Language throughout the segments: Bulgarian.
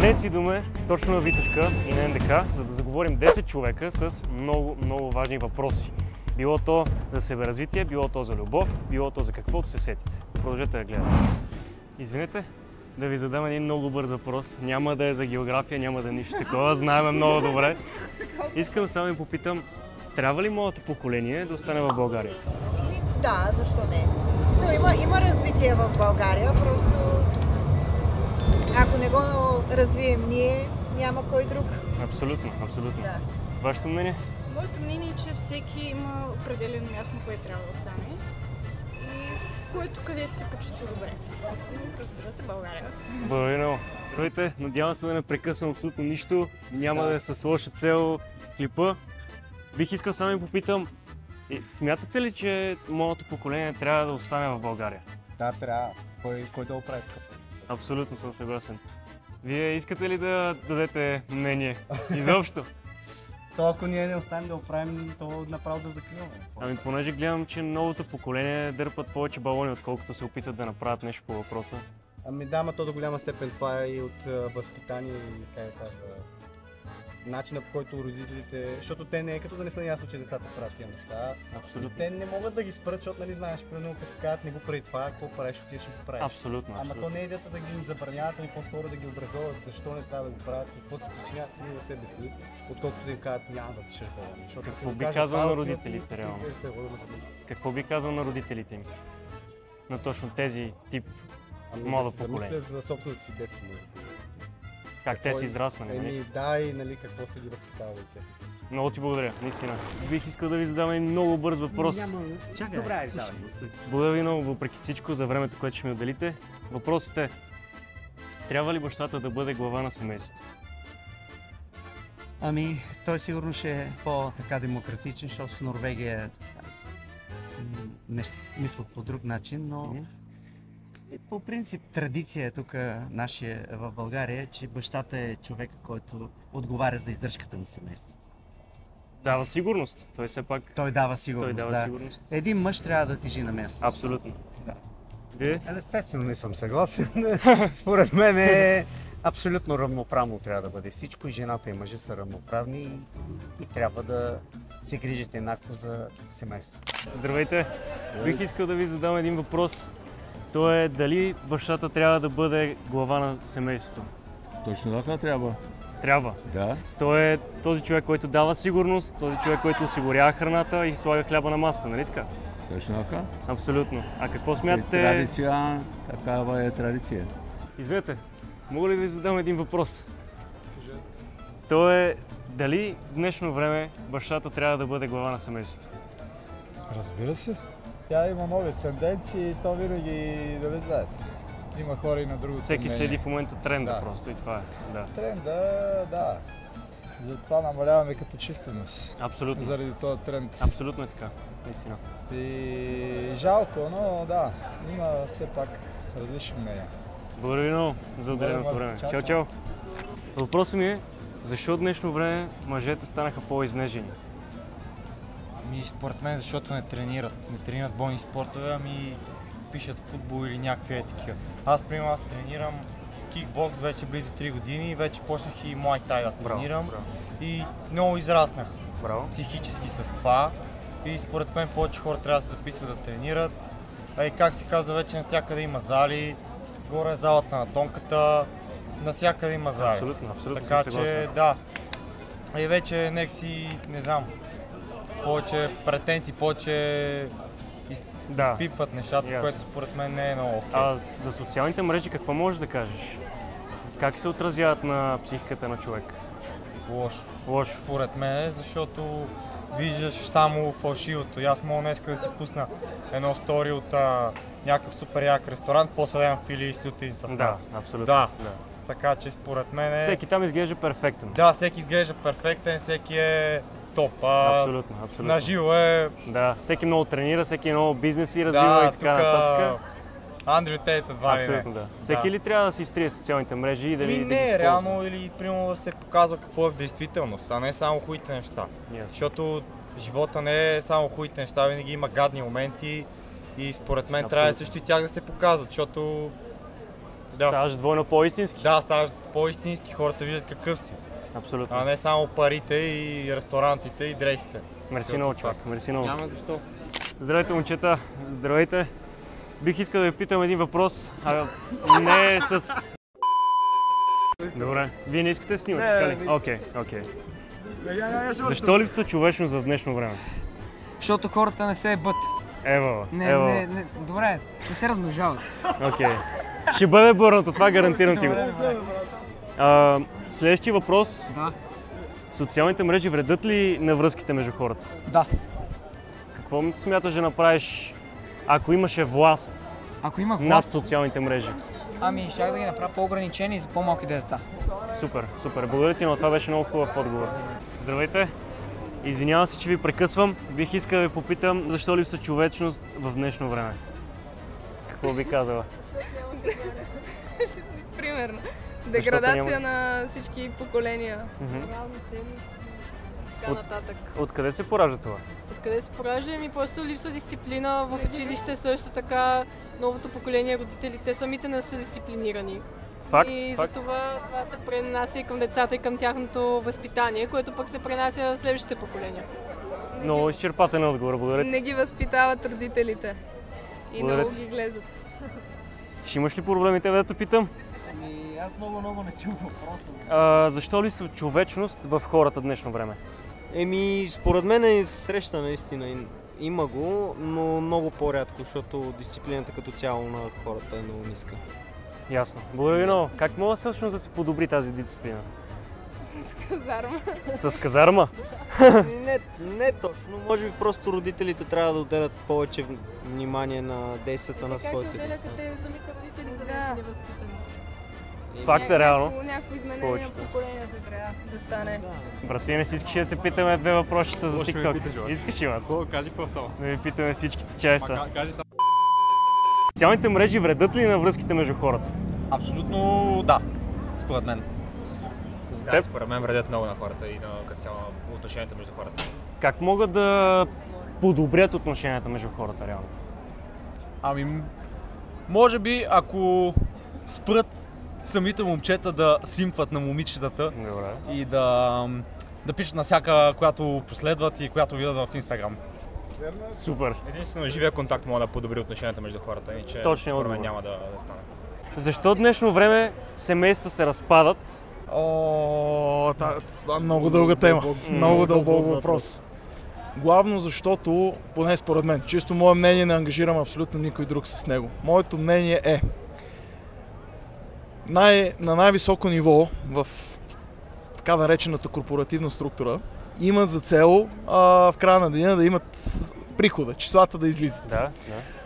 Днес идваме точно на Витошка и на НДК, за да заговорим 10 човека с много важни въпроси. Било то за себеразвитие, било то за любов, било то за каквото се сетите. Продължете да гледате. Извинете, да ви задам един много бърз въпрос. Няма да е за география, няма да е нищо такова, знаем много добре. Искам само да попитам, трябва ли младото поколение да остане в България? Да, защо не? Има развитие в България, просто ако не го развием ние, няма кой друг. Абсолютно. Да. Вашето мнение? Моето мнение е, че всеки има определено място, на което трябва да остане и което където се почувства добре. Разбира се, България. Благодаря много. Здравейте, надявам се да не прекъсвам абсолютно нищо, няма да е с лоша цел клипа. Бих искал само да попитам, смятате ли, че младото поколение трябва да остане в България? Да, трябва. Кой да оправи така? Абсолютно съм съгласен. Вие искате ли да дадете мнение? Изобщо? То ако ние не останем да оправим, то направо да закриваме. Ами понеже гледам, че новото поколение дърпат повече балони, отколкото се опитат да направят нещо по въпроса. Ами да, но то до голяма степен това е и от възпитание и начина, по който родителите, защото те не е като да не са ясно, че децата правят тия неща. Абсолютно. Те не могат да ги спрат, защото нали знаеш, примерно като кажат не го прави това, какво правиш, ти ще го правиш. Абсолютно. Ама то не е идеята да ги им забраняват, ами по-скоро да ги образоват, защо не трябва да го правят и какво се причиняват сами за себе си, отколкото да им кажат няма да тишеш балони. Какво би казал на родителите реално? Какво би казал на родителите им? На точно тези тип младо поколение? Замислят за собственото си детство. Как те са израснали, нали? Еми да, и нали какво са ги възпитавали те. Много ти благодаря, наистина. Бих искал да ви задам един много бърз въпрос. Чакай, добре, слушай. Благодаря ви много, въпреки всичко, за времето, което ще ми отделите. Въпросът е, трябва ли бащата да бъде глава на семейството? Ами, той сигурно ще е по-така демократичен, защото в Норвегия не мислят по друг начин, но по принцип традиция е тук нашия в България, че бащата е човек, който отговаря за издръжката на семейството. Дава сигурност. Той все пак... Той дава сигурност, Той дава сигурност. Един мъж трябва да тежи на място. Абсолютно. Да. Вие? Естествено не съм съгласен. Според мен е абсолютно равноправно трябва да бъде всичко и жената и мъжа са равноправни и трябва да се грижите еднакво за семейството. Здравейте! Бих искал да ви задам един въпрос. То е дали бащата трябва да бъде глава на семейството? Точно така трябва. Трябва. Да. Той е този човек, който дава сигурност, този човек, който осигурява храната и слага хляба на масата, нали така? Точно така. Абсолютно. А какво смятате? Традиция, такава е традиция. Извинете, мога ли да ви задам един въпрос? То е дали в днешно време бащата трябва да бъде глава на семейството? Разбира се. Тя има нови тенденции и то винаги, нали знаете, има хора и на другото Всеки мнение. следи в момента тренда Да. просто и това е. Да. Тренда, да. Затова намаляваме като численост. Абсолютно. Заради този тренд. Абсолютно е така, наистина. И жалко, но да, има все пак различни мнения. Благодаря ви много за отделеното време. Чао, чао! Въпросът ми е, защо в днешно време мъжете станаха по-изнежени? Ами според мен, защото не тренират. Не тренират бойни спортове, ами пишат футбол или някакви такива. Аз, примерно, аз тренирам кикбокс вече близо 3 години и вече почнах и Muay Thai да тренирам. Браво. И много израснах Браво. психически с това. И според мен повече хора трябва да се записват да тренират. И как се казва, вече навсякъде има зали, горе е залата на тонката, навсякъде има зали. Абсолютно Така съм че съгласен. да. И вече нека си, не знам, повече претенции, повече изпипват нещата, ясно. което според мен не е много окей. А за социалните мрежи какво можеш да кажеш? Как се отразяват на психиката на човек? Лошо. Лошо. Според мен, защото виждаш само фалшивото. И аз мога днеска да си пусна едно стори от някакъв супер як ресторант, после да имам филии с лютеница в Да, нас. абсолютно. Да. Така че според мен Всеки там изглежда перфектен. Да, всеки изглежда перфектен, всеки е топ. Абсолютно. На живо е... Да, всеки много тренира, всеки много бизнеси развива и така нататък. Андрю Тейт едва ли не. Абсолютно, да. Всеки ли трябва да си изтрие социалните мрежи и дали да ги Не, използва? реално или примерно да се показва какво е в действителност, а не само хубавите неща. Ясно. Защото живота не е само хубавите неща, винаги има гадни моменти и според мен трябва също и тях да се показват, защото Да. Ставаш двойно по-истински. Да, ставаш по-истински, хората виждат какъв си. Абсолютно. А не само парите и ресторантите и дрехите. Мерси много, човек. Мерси много. Няма защо. Здравейте, момчета. Здравейте. Бих искал да ви питам един въпрос, не с... Добре. Вие не искате да снимате, така ли? Окей. Защо липсва човечност в днешно време? Защото хората не се ебат. Ево. Добре, не се размножават. Окей. Ще бъде бърнато, това гарантирам ти го. Следващия въпрос. Да. Социалните мрежи вредят ли на връзките между хората? Да. Какво смяташ да направиш, ако имаше власт над социалните мрежи? Ами, щях да ги направя по-ограничени за по-малки деца. Супер. Благодаря ти, но това беше много хубав отговор. Здравейте! Извинявам се, че ви прекъсвам. Бих искал да ви попитам, защо липсва човечност в днешно време? Какво би казала? Примерно. Деградация на всички поколения. Морални ценности и така нататък. Откъде се поражда това? Откъде се поражда? Просто липсва дисциплина в училище, също така новото поколение родители, те самите не са дисциплинирани. И затова това се пренася и към децата и към тяхното възпитание, което пък се пренася в следващите поколения. Много изчерпателен отговор, благодаря. Не ги възпитават родителите и много ги глезат. Ще имаш ли проблеми тебе да те питам? Аз много не чух въпроса. Защо липсва човечност в хората днешно време? Според мен е среща наистина. Има го, но много по-рядко, защото дисциплината като цяло на хората е много ниска. Ясно. Благодаря ви много. Как мога всъщност да се подобри тази дисциплина? С казарма. С казарма? Не точно. Може би просто родителите трябва да отделят повече внимание на действията на своите деца. Как ще отделят те самите родители, за да ги възпитани? Факт е реално. Някакво изменение в поколенията трябва да стане. Брати, не си искаш да те питаме две въпросчета за TikTok. Искаш ли, мат? Кажи какво само. Да ви питаме всичките чая са. Социалните мрежи вредят ли на връзките между хората? Абсолютно да, според мен. Да, според мен вредят много на хората и като цяло отношенията между хората. Как могат да подобрят отношенията между хората реално? Ами, може би ако спрат самите момчета да симпват на момичетата. Добре. И да пишат на всяка, която последват и която видят в Инстаграм. Супер. Единствено живия контакт може да подобри отношенията между хората, иначе точно според мен няма да стане. Защо днешно време семейства се разпадат? Това е много дълга тема, много дълбок въпрос. Главно защото, поне според мен, чисто мое мнение, не ангажирам абсолютно никой друг с него. Моето мнение е, на най-високо ниво в така наречената корпоративна структура имат за цел в края на деня да имат прихода, числата да излизат. Да.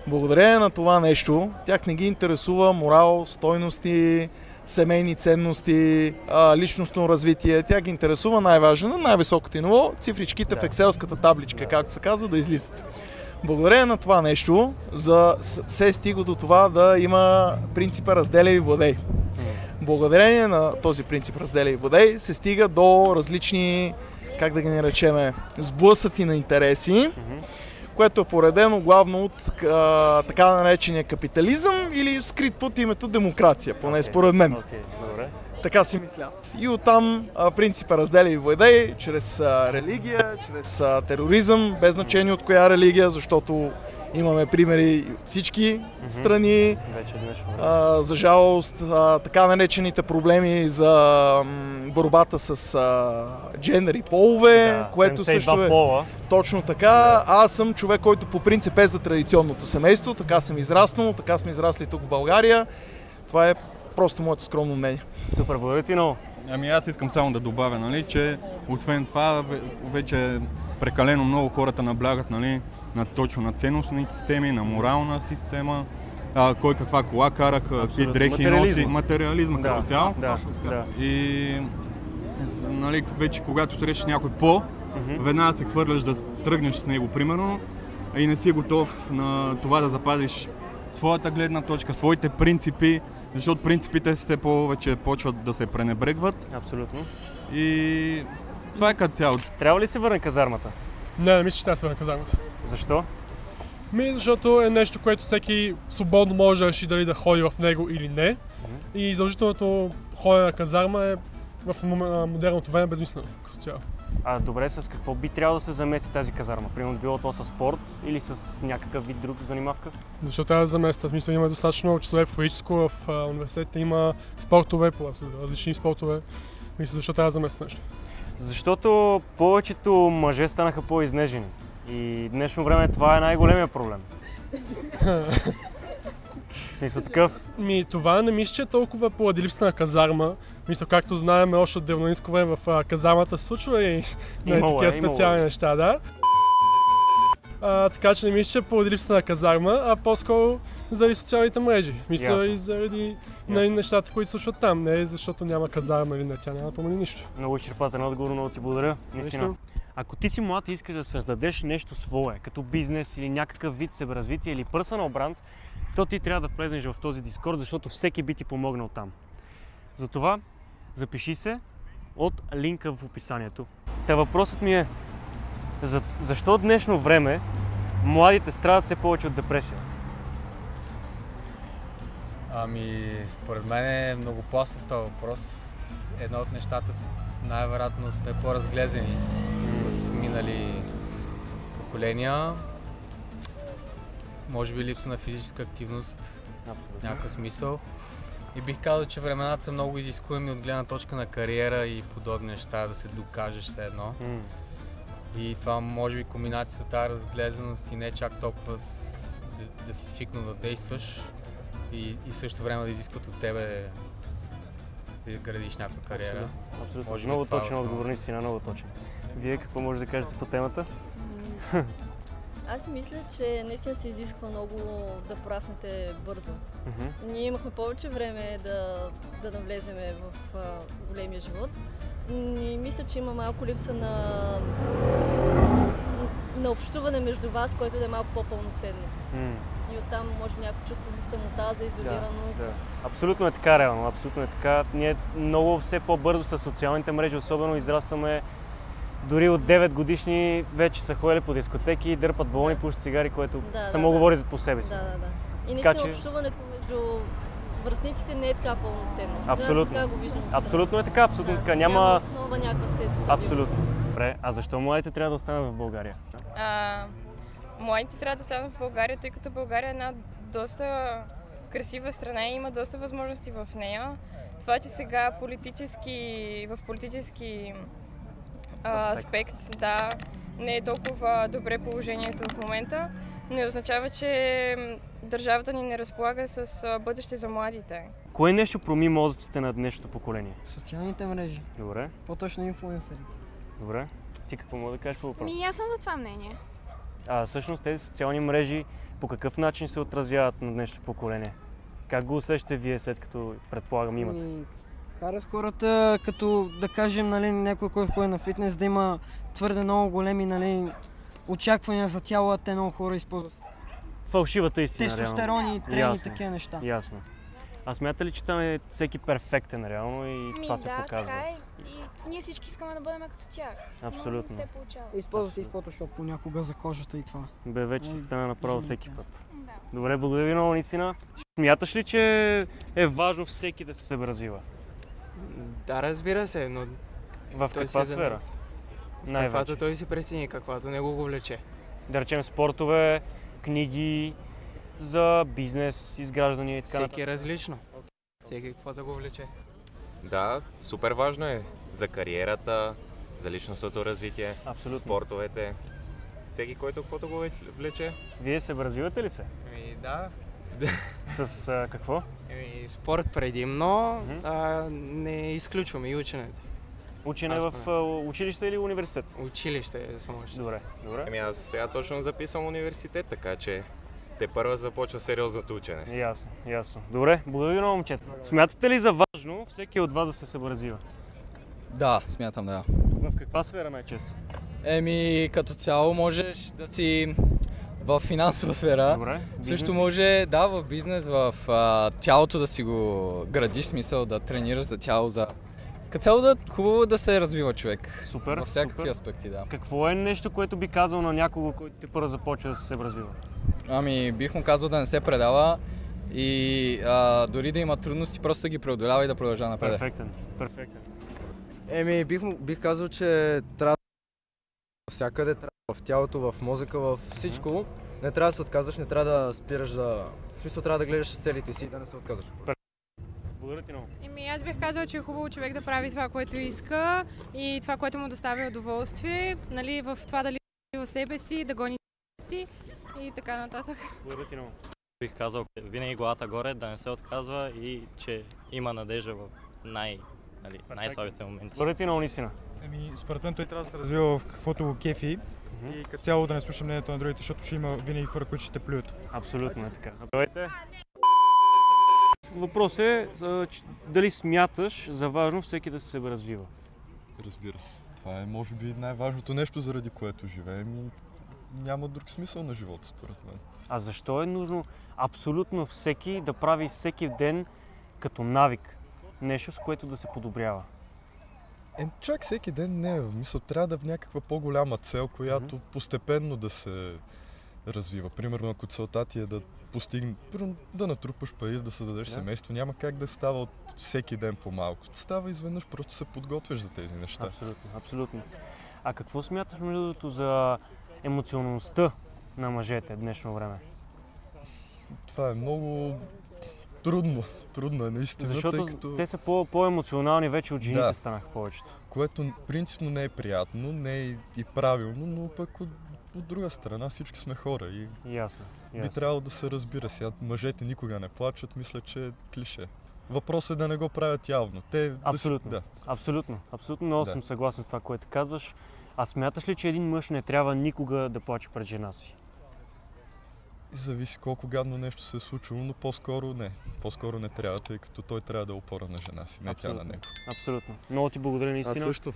Благодарение на това нещо, тях не ги интересува морал, стойности, семейни ценности, личностно развитие. Тях ги интересува най-важно на най-високото ниво цифричките в екселската табличка, както се казва, да излизат. Благодарение на това нещо се стига до това да има принципа разделяй и владей. Благодарение на този принцип разделяй и владей се стига до различни, как да ги наречеме, сблъсъци на интереси, което е поредено главно от така наречения капитализъм или скрит под името демокрация, поне според мен. Така си мисля аз. И оттам принципа разделя и владей, чрез религия, чрез тероризъм, без значение от коя религия, защото имаме примери от всички страни. За жалост, така наречените проблеми за борбата с джендър и полове, което също е точно така. Аз съм човек, който по принцип е за традиционното семейство, така съм израснал, така сме израсли тук в България. Това е просто моето скромно мнение. Супер, благодаря ти много. Ами аз искам само да добавя, че освен това вече прекалено много хората наблягат точно на ценностни системи, на морална система, кой каква кола кара, какви дрехи носи, материализма като цяло. И вече когато срещаш някой веднага се хвърляш да тръгнеш с него, примерно, и не си готов на това да запазиш своята гледна точка, своите принципи, защото принципите все повече почват да се пренебрегват. Абсолютно. И това е като цяло. Трябва ли се върне казармата? Не мисля, че трябва да се върне казармата. Защо? Защото е нещо, което всеки свободно може да реши дали да ходи в него или не. И задължителното ходене на казарма е в модерното време безмислено като цяло. Добре, с какво би трябвало да се замести тази казарма? Примерно било то с спорт или с някакъв вид друг занимавка? Защо трябва да замества? В смисъл има достатъчно много часове по физическо, в университета има спортове, по различни спортове. Мисля, защо трябва да замества нещо? Защото повечето мъже станаха по-изнежени. И в днешно време това е най-големия проблем. В смисъл такъв? Това не мисля, че е толкова поради липсата на казарма. Мисля, както знаем, още от древнорийско време в казармата се случва и такива специални неща, да. Така че не мисля, че поради липсата на казарма, а по-скоро заради социалните мрежи. Мисля и заради нещата, които случват там. Не защото няма казарма или не, тя няма да промени нищо. Много изчерпателен отговор, много ти благодаря. Наистина. Ако ти си млад и искаш да създадеш нещо свое, като бизнес или някакъв вид себеразвитие или personal бранд, то ти трябва да влезеш в този Дискорд, защото всеки би ти помогнал там. Затова запиши се от линка в описанието. Въпросът ми е, защо в днешно време младите страдат все повече от депресия? Според мен е многопластов този въпрос. Едно от нещата най-вероятно сме по-разглезени от минали поколения. Може би липса на физическа активност, в някакъв смисъл. И бих казал, че времената са много изискуеми от гледна точка на кариера и подобни неща, да се докажеш все едно. И това може би комбинацията тази разглезеност и не чак толкова да си свикнал да действаш и също време да изискват от тебе да градиш някаква кариера. Абсолютно. Много точен отговор, наистина много точен. Вие какво може да кажете по темата? Аз мисля, че наистина се изисква много да пораснете бързо. Ние имахме повече време да навлеземе в големия живот. И мисля, че има малко липса на общуване между вас, което да е малко по-пълноценно. И оттам може някакво чувство за самота, за изолираност. Да. Абсолютно е така, реално. Абсолютно е така. Ние много все по-бързо с социалните мрежи, особено израстваме. Дори от 9 годишни вече са ходили по дискотеки, дърпат балони, пушат цигари, което само говори по себе си. И наистина общуването между връстниците не е така пълноценно. Абсолютно. Така го виждам. Абсолютно е така, абсолютно така. Няма основа някаква стабилна. Абсолютно. Добре, а защо младите трябва да останат в България? Младите трябва да останат в България, тъй като България е една доста красива страна и има доста възможности в нея. Това, че сега в политически аспект, не е толкова добре положението в момента, не означава, че държавата ни не разполага с бъдеще за младите. Кое нещо проми мозъците на днешното поколение? Социалните мрежи. Добре. По-точно инфлуенсъри. Добре. Ти какво мога да кажеш по въпроса? Аз съм за това мнение. Всъщност тези социални мрежи по какъв начин се отразяват на днешното поколение? Как го усещате вие, след като предполагам имате? Карат хората, като да кажем, някой, който ходи на фитнес, да има твърде много големи очаквания за тяло, а те много хора използват. Фалшивата истина, тестостерони, трени и такива неща. Ясно. А смята ли, че там е всеки перфектен реално и това се показва? Така е. И ние всички искаме да бъдем като тях. Абсолютно. Но не се получава. Използвате и фотошоп понякога за кожата и това. Вече се стана направо всеки път. Добре, благодаря ви много, наистина. Смяташ ли, че е важно всеки да се себеразвива? Да, разбира се, но... В каква сфера? В каквато той си прецени, каквато него го влече. Да речем спортове, книги, за бизнес, изграждане и така нататък. Всеки е различно. Всеки каквото го влече. Да, супер важно е за кариерата, за личностното развитие, спортовете. Всеки, който каквото го влече. Вие се развивате ли се? Да. С какво? Спорт предимно, не изключваме и ученето. Учене в училище или университет? Училище е само още. Добре. Аз сега точно записвам университет, така че те първа започва сериозното учене. Ясно. Добре, благодаря много, момчета. Смятате ли за важно всеки от вас да се себеразвива? Да, смятам да. В каква сфера най-често? Като цяло можеш да си в финансова сфера. Добре. Също може, в бизнес, в тялото да си го градиш, смисъл да тренираш за тяло, като цяло хубаво да се развива човек. Супер. Във всякакви аспекти, да. Какво е нещо, което би казал на някого, който те първо започва да се себеразвива? Бих му казал да не се предава И дори да има трудности, просто да ги преодолява и да продължава напред. Перфектен. Бих казал, че трябва всякъде, в тялото, в мозъка, в всичко. Не трябва да се отказваш, не трябва да спираш В смисъл, трябва да гледаш целите си и да не се отказваш. Благодаря ти много. Аз бих казала, че е хубаво човек да прави това, което иска и това, което му доставя удоволствие. Нали, в това дали в себе си, да гони си и така нататък. Благодаря ти много. Бих казал, винаги главата горе, да не се отказва и че има надежда в най-слабите моменти. Благодаря ти много, наистина. Според мен той трябва да се развива в каквото го кефи и като цяло да не слуша мнението на другите, защото ще има винаги хора, които ще те плюят. Абсолютно е така. Здравейте! Въпрос е дали смяташ за важно всеки да се развива? Разбира се. Това е може би най-важното нещо, заради което живеем и няма друг смисъл на живота, според мен. А защо е нужно абсолютно всеки да прави всеки ден като навик нещо, с което да се подобрява? Чак всеки ден не е. Мисля, трябва да е някаква по-голяма цел, която постепенно да се развива. Примерно, ако целта ти е да да натрупаш пари, да създадеш семейство, няма как да става от всеки ден по-малко. Става изведнъж, просто се подготвяш за тези неща. Абсолютно. А какво смяташ, между другото, за емоционалността на мъжете в днешно време? Това е много трудно е наистина. Защото тъй като... те са по-емоционални вече от жените станаха повечето. Което принципно не е приятно, не е и правилно, но пък от друга страна всички сме хора и ясно. Би трябвало да се разбира. Сега мъжете никога не плачат, мисля, че е клише. Въпросът е да не го правят явно. Абсолютно. Абсолютно. Много съм съгласен с това, което казваш. А смяташ ли, че един мъж не трябва никога да плаче пред жена си? Зависи колко гадно нещо се е случило, но по-скоро не. По-скоро не трябва, тъй като той трябва да е опора на жена си, не тя на него. Абсолютно. Много ти благодаря наистина. Аз също.